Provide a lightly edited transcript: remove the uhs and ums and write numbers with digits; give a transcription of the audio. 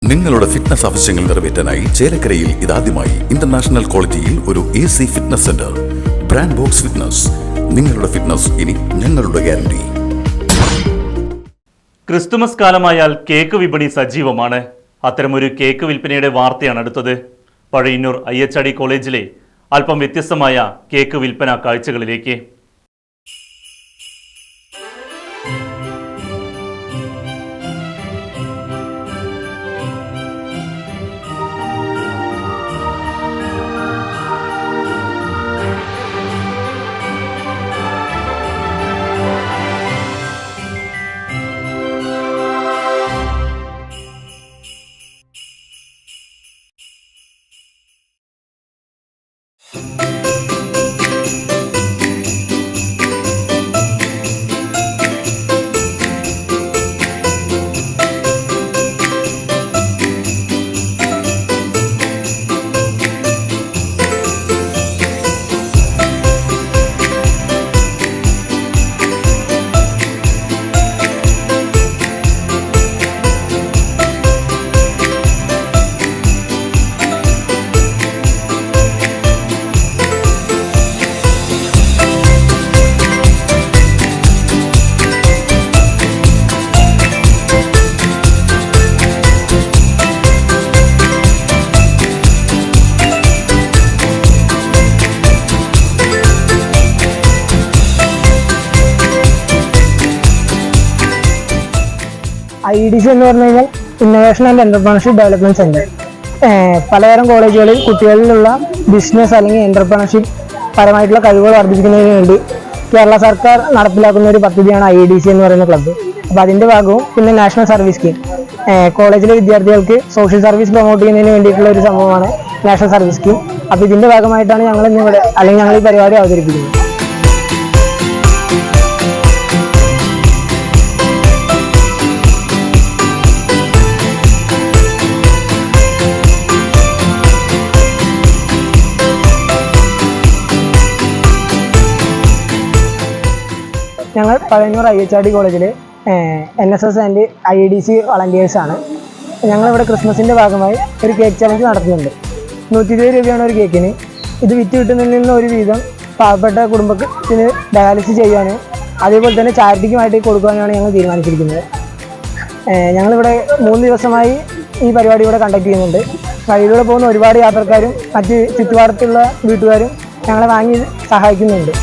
നിങ്ങളുടെ ഫിറ്റ്നസ് ആവശ്യങ്ങൾ നിറവേറ്റാനായി ചേലക്കരയിൽ ഇതാദ്യമായി ഇന്റർനാഷണൽ ക്വാളിറ്റിയിൽ ഒരു AC fitness centre. Brand box fitness. നിങ്ങളുടെ ഫിറ്റ്നസ് ഇനി ഞങ്ങളുടെ ഗ്യാരണ്ടി. ക്രിസ്തുമസ് കാലമായാൽ കേക്ക് വിപണി സജീവമാണ്. അത്തരമൊരു കേക്ക് വിൽപ്പനയുടെ വാർത്തയാണ് അടുത്തത്. പഴയന്നൂർ IHRD കോളേജിലെ അല്പം വ്യത്യസ്തമായ കേക്ക് വിൽപ്പന കാഴ്ചകളിലേക്ക്. IDC എന്ന് പറഞ്ഞു കഴിഞ്ഞാൽ innovation and entrepreneurship development centre. പലതരം കോളേജുകളിൽ കുട്ടികളിലുള്ള ബിസിനസ് അല്ലെങ്കിൽ എന്റർപ്രണർഷിപ്പ് പരമായിട്ടുള്ള കഴിവുകൾ വർദ്ധിപ്പിക്കുന്നതിന് വേണ്ടി കേരള സർക്കാർ നടപ്പിലാക്കുന്ന ഒരു പദ്ധതിയാണ് IDC എന്ന് പറയുന്ന ക്ലബ്ബ്. അപ്പോൾ അതിന്റെ ഭാഗവും പിന്നെ നാഷണൽ സർവീസ് സ്കീം, കോളേജിലെ വിദ്യാർത്ഥികൾക്ക് സോഷ്യൽ സർവീസ് പ്രൊമോട്ട് ചെയ്യുന്നതിന് വേണ്ടിയിട്ടുള്ള ഒരു സംഭവമാണ് നാഷണൽ സർവീസ് സ്കീം. അപ്പോൾ ഇതിന്റെ ഭാഗമായിട്ടാണ് ഞങ്ങൾ ഇന്നിവിടെ അല്ലെങ്കിൽ ഞങ്ങൾ ഈ പരിപാടി അവതരിപ്പിക്കുന്നത്. ഞങ്ങൾ പഴയന്നൂർ IHRD കോളേജിൽ NSS ആൻഡ് IDC വളണ്ടിയേഴ്സാണ്. ഞങ്ങളിവിടെ ക്രിസ്മസിൻ്റെ ഭാഗമായി ഒരു കേക്ക് ചലഞ്ച് നടത്തുന്നുണ്ട്. 120 രൂപയാണ് ഒരു കേക്കിന്. ഇത് വിറ്റ് കിട്ടുന്നതിൽ നിന്ന് ഒരു വീതം പാവപ്പെട്ട കുടുംബത്തിന് ഡയാലിസിസ് ചെയ്യാനും അതേപോലെ തന്നെ ചാരിറ്റിക്കുമായിട്ട് കൊടുക്കാനുമാണ് ഞങ്ങൾ തീരുമാനിച്ചിരിക്കുന്നത്. ഞങ്ങളിവിടെ 3 ദിവസമായി ഈ പരിപാടി ഇവിടെ കണ്ടക്ട് ചെയ്യുന്നുണ്ട്. വഴിയിലൂടെ പോകുന്ന ഒരുപാട് യാത്രക്കാരും മറ്റ് ചുറ്റുപാടത്തുള്ള വീട്ടുകാരും ഞങ്ങളെ വാങ്ങി സഹായിക്കുന്നുണ്ട്.